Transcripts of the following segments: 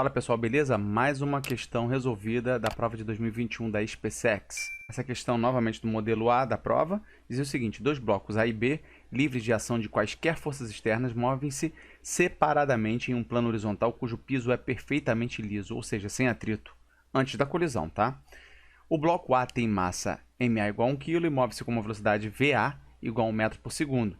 Fala pessoal, beleza? Mais uma questão resolvida da prova de 2021 da SpaceX. Essa questão novamente do modelo A da prova dizia o seguinte: dois blocos A e B, livres de ação de quaisquer forças externas, movem-se separadamente em um plano horizontal cujo piso é perfeitamente liso, ou seja, sem atrito, antes da colisão, tá? O bloco A tem massa ma igual a 1 kg e move-se com uma velocidade va igual a 1 metro por segundo,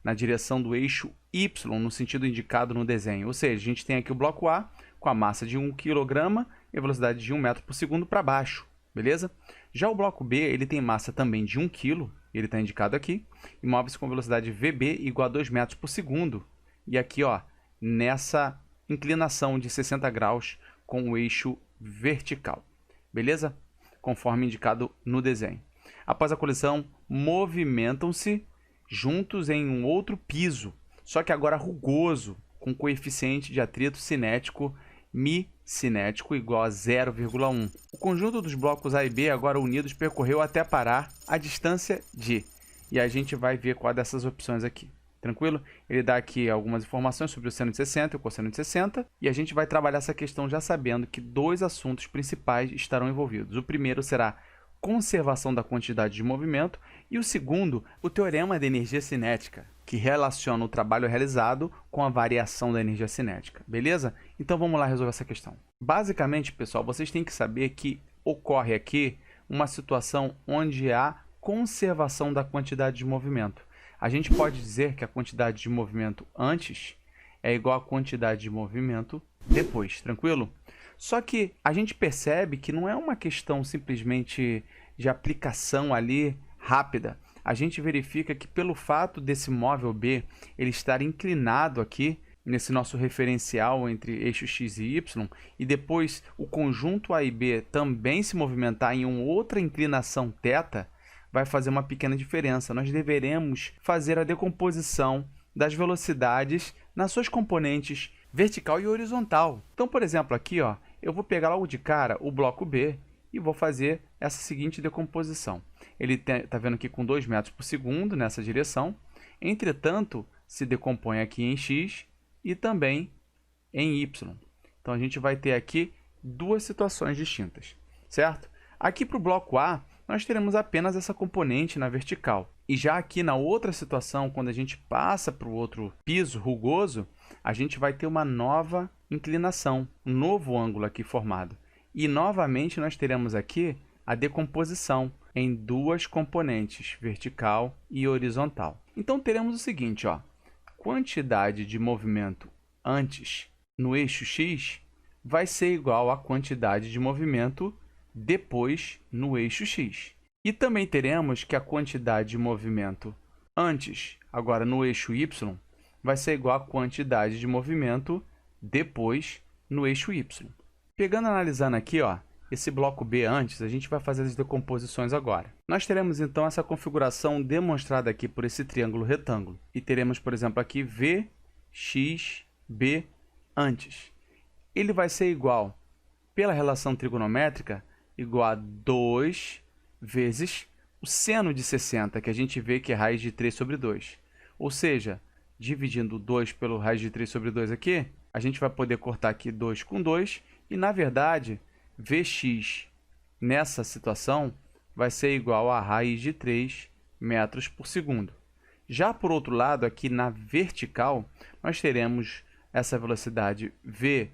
na direção do eixo y, no sentido indicado no desenho. Ou seja, a gente tem aqui o bloco A com a massa de 1 kg e a velocidade de 1 metro por segundo para baixo, beleza? Já o bloco B, ele tem massa também de 1 kg, ele está indicado aqui, e move-se com velocidade VB igual a 2 metros por segundo. E aqui, ó, nessa inclinação de 60 graus com o eixo vertical, beleza? Conforme indicado no desenho. Após a colisão, movimentam-se juntos em um outro piso, só que agora rugoso, com coeficiente de atrito cinético mi-cinético igual a 0,1. O conjunto dos blocos A e B, agora unidos, percorreu até parar a distância de... E a gente vai ver qual dessas opções aqui. Tranquilo? Ele dá aqui algumas informações sobre o seno de 60 e o cosseno de 60. E a gente vai trabalhar essa questão já sabendo que dois assuntos principais estarão envolvidos. O primeiro será conservação da quantidade de movimento, e o segundo, o teorema da energia cinética, que relaciona o trabalho realizado com a variação da energia cinética, beleza? Então vamos lá resolver essa questão. Basicamente, pessoal, vocês têm que saber que ocorre aqui uma situação onde há conservação da quantidade de movimento. A gente pode dizer que a quantidade de movimento antes é igual à quantidade de movimento depois, tranquilo? Só que a gente percebe que não é uma questão simplesmente de aplicação ali rápida. A gente verifica que pelo fato desse móvel B ele estar inclinado aqui nesse nosso referencial entre eixo X e Y, e depois o conjunto A e B também se movimentar em uma outra inclinação θ, vai fazer uma pequena diferença. Nós deveremos fazer a decomposição das velocidades nas suas componentes vertical e horizontal. Então, por exemplo, aqui, ó, eu vou pegar logo de cara o bloco B e vou fazer essa seguinte decomposição. Ele está vendo aqui com 2 metros por segundo nessa direção. Entretanto, se decompõe aqui em X e também em Y. Então, a gente vai ter aqui duas situações distintas, certo? Aqui para o bloco A, nós teremos apenas essa componente na vertical. E já aqui na outra situação, quando a gente passa para o outro piso rugoso, a gente vai ter uma nova inclinação, um novo ângulo aqui formado. E novamente nós teremos aqui a decomposição em duas componentes, vertical e horizontal. Então teremos o seguinte, ó, quantidade de movimento antes no eixo X vai ser igual à quantidade de movimento depois no eixo X. E também teremos que a quantidade de movimento antes, agora no eixo Y, vai ser igual à quantidade de movimento depois no eixo Y. Pegando e analisando aqui, ó, esse bloco B antes, a gente vai fazer as decomposições agora. Nós teremos então essa configuração demonstrada aqui por esse triângulo retângulo. E teremos, por exemplo, aqui VXB antes. Ele vai ser igual, pela relação trigonométrica, igual a 2 vezes o seno de 60, que a gente vê que é raiz de 3 sobre 2. Ou seja, dividindo 2 pelo raiz de 3 sobre 2 aqui, a gente vai poder cortar aqui 2 com 2, e na verdade, Vx nessa situação vai ser igual a raiz de 3 metros por segundo. Já por outro lado, aqui na vertical, nós teremos essa velocidade Vyb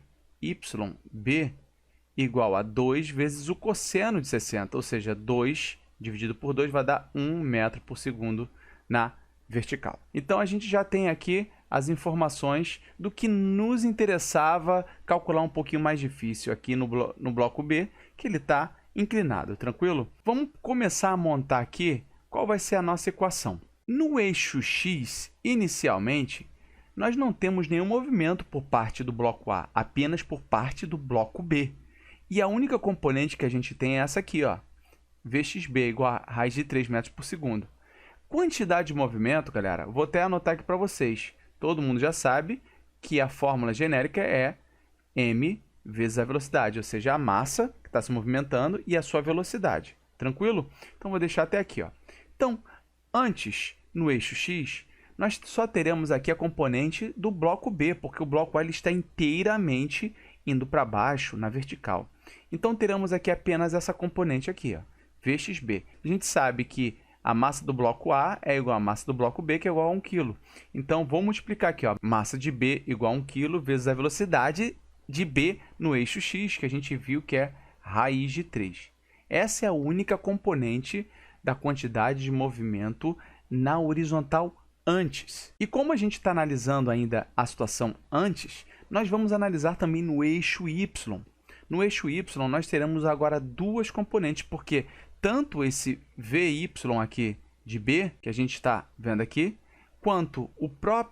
igual a 2 vezes o cosseno de 60, ou seja, 2 dividido por 2 vai dar 1 metro por segundo na vertical. Então, a gente já tem aqui as informações do que nos interessava calcular um pouquinho mais difícil aqui no bloco B, que ele está inclinado, tranquilo? Vamos começar a montar aqui qual vai ser a nossa equação. No eixo X, inicialmente, nós não temos nenhum movimento por parte do bloco A, apenas por parte do bloco B. E a única componente que a gente tem é essa aqui, ó, Vxb igual a raiz de 3 metros por segundo. Quantidade de movimento, galera, vou até anotar aqui para vocês. Todo mundo já sabe que a fórmula genérica é m vezes a velocidade, ou seja, a massa que está se movimentando e a sua velocidade. Tranquilo? Então, vou deixar até aqui, ó. Então, antes, no eixo X, nós só teremos aqui a componente do bloco B, porque o bloco A ele está inteiramente indo para baixo na vertical. Então teremos aqui apenas essa componente aqui, ó, Vxb. A gente sabe que a massa do bloco A é igual à massa do bloco B, que é igual a 1 kg. Então, vou multiplicar aqui, ó, massa de B igual a 1 kg vezes a velocidade de B no eixo x, que a gente viu que é raiz de 3. Essa é a única componente da quantidade de movimento na horizontal antes. E como a gente está analisando ainda a situação antes, nós vamos analisar também no eixo y. No eixo y, nós teremos agora duas componentes, porque tanto esse Vy aqui de B, que a gente está vendo aqui, quanto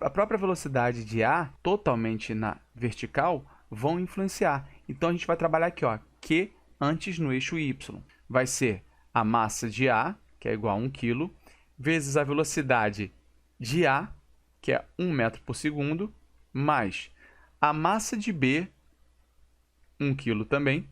a própria velocidade de A, totalmente na vertical, vão influenciar. Então, a gente vai trabalhar aqui, ó, Q antes no eixo Y. Vai ser a massa de A, que é igual a 1 kg, vezes a velocidade de A, que é 1 metro por segundo, mais a massa de B, 1 kg também,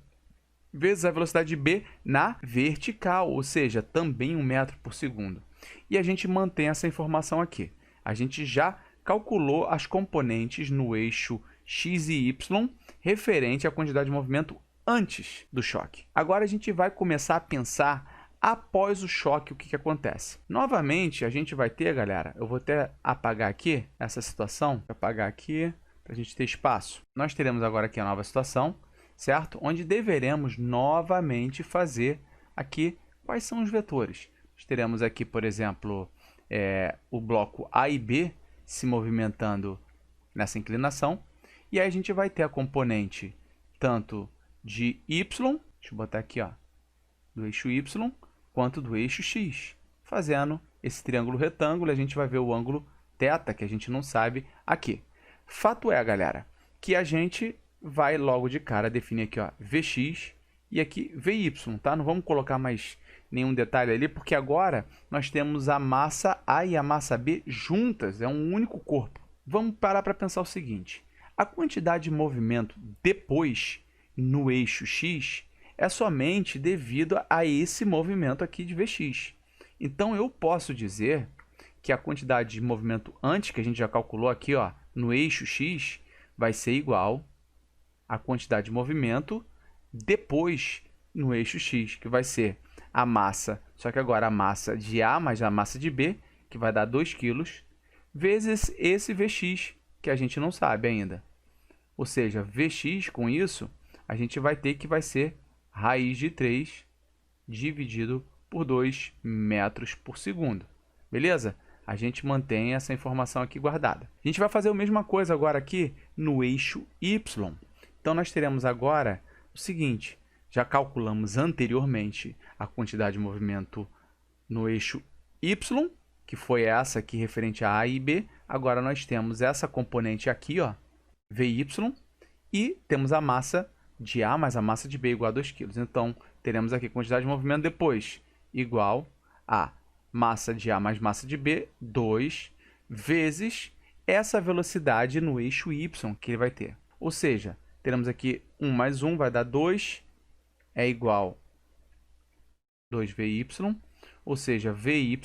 vezes a velocidade de B na vertical, ou seja, também 1 metro por segundo. E a gente mantém essa informação aqui. A gente já calculou as componentes no eixo x e y referente à quantidade de movimento antes do choque. Agora a gente vai começar a pensar após o choque o que acontece. Novamente, a gente vai ter, galera, eu vou até apagar aqui essa situação, vou apagar aqui para a gente ter espaço. Nós teremos agora aqui a nova situação, certo? Onde deveremos novamente fazer aqui quais são os vetores. Nós teremos aqui, por exemplo, o bloco A e B se movimentando nessa inclinação. E aí a gente vai ter a componente tanto de Y, deixa eu botar aqui, ó, do eixo Y, quanto do eixo X. Fazendo esse triângulo retângulo, a gente vai ver o ângulo θ, que a gente não sabe aqui. Fato é, galera, que a gente vai logo de cara definir aqui, ó, Vx e aqui Vy, tá? Não vamos colocar mais nenhum detalhe ali, porque agora nós temos a massa A e a massa B juntas, é um único corpo. Vamos parar para pensar o seguinte, a quantidade de movimento depois no eixo X é somente devido a esse movimento aqui de Vx. Então, eu posso dizer que a quantidade de movimento antes, que a gente já calculou aqui, ó, no eixo X, vai ser igual a quantidade de movimento depois no eixo X, que vai ser a massa, só que agora a massa de A mais a massa de B, que vai dar 2 kg, vezes esse Vx, que a gente não sabe ainda. Ou seja, Vx com isso, a gente vai ter que vai ser raiz de 3 dividido por 2 metros por segundo. Beleza? A gente mantém essa informação aqui guardada. A gente vai fazer a mesma coisa agora aqui no eixo Y. Então, nós teremos agora o seguinte, já calculamos anteriormente a quantidade de movimento no eixo Y, que foi essa aqui referente a A e B. Agora, nós temos essa componente aqui, ó, Vy, e temos a massa de A mais a massa de B igual a 2 kg. Então, teremos aqui quantidade de movimento depois igual a massa de A mais massa de B, 2, vezes essa velocidade no eixo Y que ele vai ter. Ou seja, teremos aqui 1 mais 1 vai dar 2, é igual a 2Vy, ou seja, Vy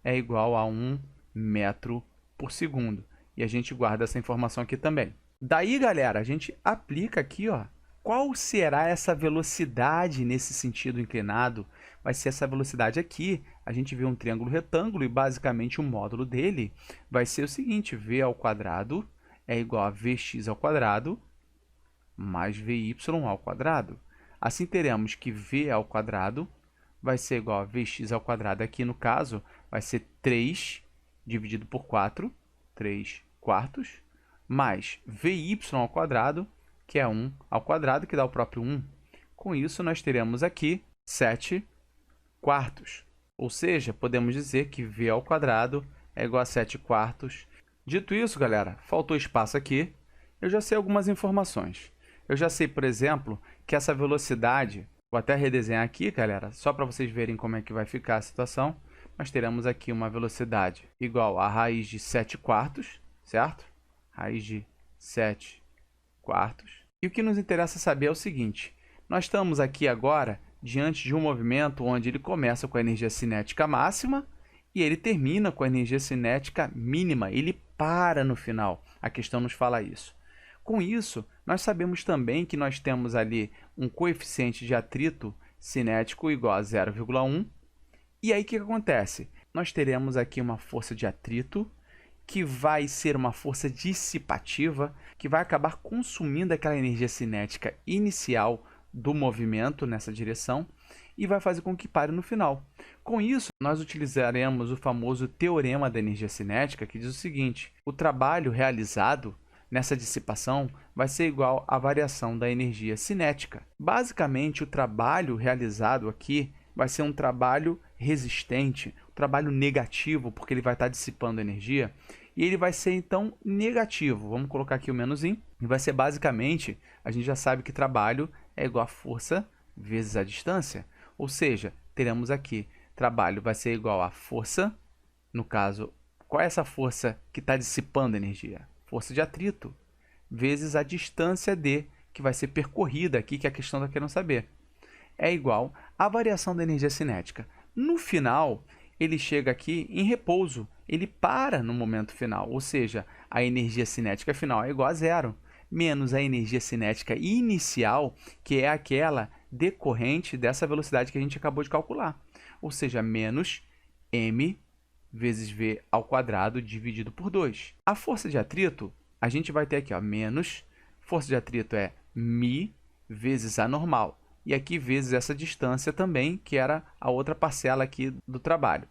é igual a 1 metro por segundo. E a gente guarda essa informação aqui também. Daí, galera, a gente aplica aqui, ó, qual será essa velocidade nesse sentido inclinado? Vai ser essa velocidade aqui. A gente vê um triângulo retângulo e basicamente o módulo dele vai ser o seguinte, v ao quadrado é igual a vx ao quadrado mais vy ao quadrado. Assim teremos que v ao quadrado vai ser igual a vx ao quadrado, aqui no caso vai ser 3 dividido por 4, 3 quartos, mais vy ao quadrado, que é 1 ao quadrado, que dá o próprio 1. Com isso, nós teremos aqui 7 quartos. Ou seja, podemos dizer que v ao quadrado é igual a 7 quartos. Dito isso, galera, faltou espaço aqui. Eu já sei algumas informações. Eu já sei, por exemplo, que essa velocidade, vou até redesenhar aqui, galera, só para vocês verem como é que vai ficar a situação. Nós teremos aqui uma velocidade igual a raiz de 7 quartos, certo? Raiz de 7 quartos. E o que nos interessa saber é o seguinte, nós estamos aqui agora diante de um movimento onde ele começa com a energia cinética máxima e ele termina com a energia cinética mínima, ele para no final. A questão nos fala isso. Com isso, nós sabemos também que nós temos ali um coeficiente de atrito cinético igual a 0,1. E aí o que acontece? Nós teremos aqui uma força de atrito que vai ser uma força dissipativa, que vai acabar consumindo aquela energia cinética inicial do movimento nessa direção e vai fazer com que pare no final. Com isso, nós utilizaremos o famoso teorema da energia cinética, que diz o seguinte: o trabalho realizado nessa dissipação vai ser igual à variação da energia cinética. Basicamente, o trabalho realizado aqui vai ser um trabalho resistente, um trabalho negativo, porque ele vai estar dissipando energia, e ele vai ser, então, negativo. Vamos colocar aqui o menuzinho, e vai ser basicamente, a gente já sabe que trabalho é igual a força vezes a distância, ou seja, teremos aqui, trabalho vai ser igual a força, no caso, qual é essa força que está dissipando energia? Força de atrito, vezes a distância d, que vai ser percorrida aqui, que a questão está querendo saber, é igual à variação da energia cinética. No final, ele chega aqui em repouso, ele para no momento final, ou seja, a energia cinética final é igual a zero, menos a energia cinética inicial, que é aquela decorrente dessa velocidade que a gente acabou de calcular, ou seja, menos m vezes v ao quadrado dividido por 2. A força de atrito, a gente vai ter aqui, ó, menos, força de atrito é μ vezes a normal. E aqui vezes essa distância também, que era a outra parcela aqui do trabalho.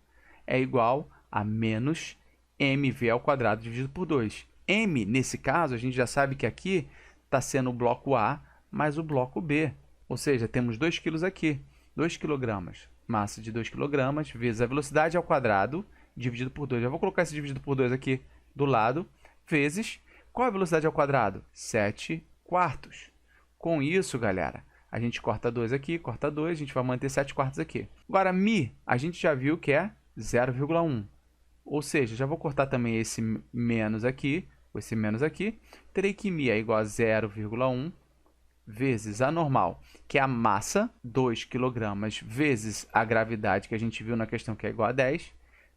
É igual a menos mv ao quadrado dividido por 2. M, nesse caso, a gente já sabe que aqui está sendo o bloco A mais o bloco B. Ou seja, temos 2 kg aqui, 2 kg, massa de 2 kg, vezes a velocidade ao quadrado, dividido por 2. Já vou colocar esse dividido por 2 aqui do lado, vezes, qual é a velocidade ao quadrado? 7 quartos. Com isso, galera, a gente corta 2 aqui, corta 2, a gente vai manter 7 quartos aqui. Agora, μ, a gente já viu que é 0,1. Ou seja, já vou cortar também esse menos aqui, esse menos aqui. Terei que μ é igual a 0,1 vezes a normal, que é a massa, 2 kg, vezes a gravidade que a gente viu na questão, que é igual a 10,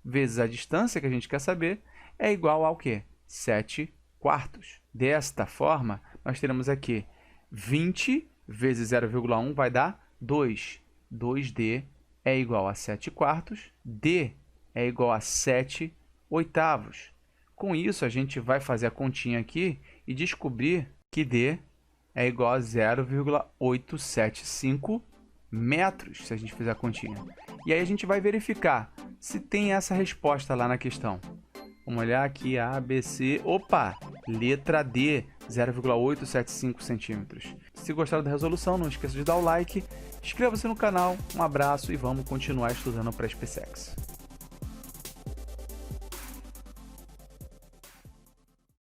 vezes a distância que a gente quer saber, é igual ao quê? 7 quartos. Desta forma, nós teremos aqui 20 vezes 0,1 vai dar 2. 2D é igual a 7 quartos. D é igual a 7 oitavos. Com isso, a gente vai fazer a continha aqui e descobrir que D é igual a 0,875 metros, se a gente fizer a continha. E aí a gente vai verificar se tem essa resposta lá na questão. Vamos olhar aqui, A, B, C. Opa! Letra D, 0,875 centímetros. Se gostaram da resolução, não esqueça de dar o like. Inscreva-se no canal. Um abraço e vamos continuar estudando para a SpaceX.